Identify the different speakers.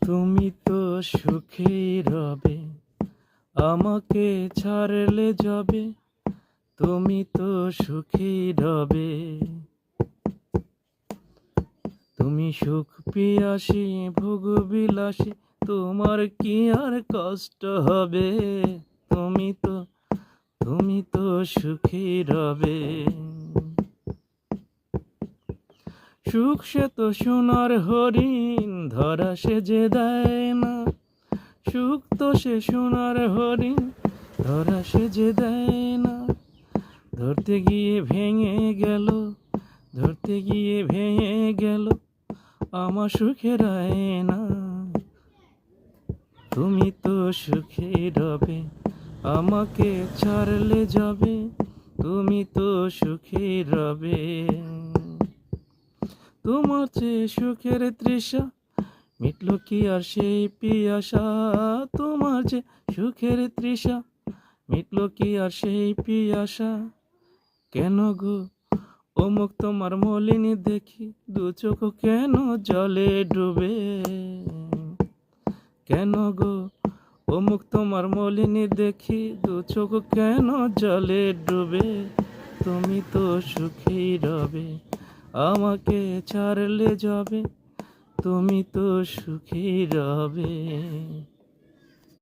Speaker 1: তুমি তো সুখেই রবে, আমাকে ছাড়লে যাবে। তুমি তো সুখেই রবে। তুমি সুখ পিয়াসী ভোগ বিলাসী, তোমার কি আর কষ্ট হবে। তুমি তো সুখেই রবে। সুখ সে তো সোনার হরিণ, ধরা সে যে দেয় না। সুখ তো সে সোনার হরিণ, ধরা সে যে দেয় না। ধরতে গিয়ে ভেঙে গেল, ধরতে গিয়ে ভেঙে গেল আমার সুখের আয়না। তুমি তো সুখে রবে, আমাকে ছাড়লে যাবে। তুমি তো সুখে রবে। তোমার চেয়ে সুখের তৃষা, মিটলো কি আর সেই পিয়াসা। তোমার যে সুখের তৃষা, মিটলো কি আর সেই পিয়াসা। কেন গো অমুক তোমার মলিনী দেখি, দু চোখ কেন জলে ডুবে। কেন গো অমুক তোমার মলিনী দেখি, দু চোখ কেন জলে ডুবে। তুমি তো সুখেই রবে, আমাকে ছাড়লে যাবে। তুমি তো সুখেই রবে।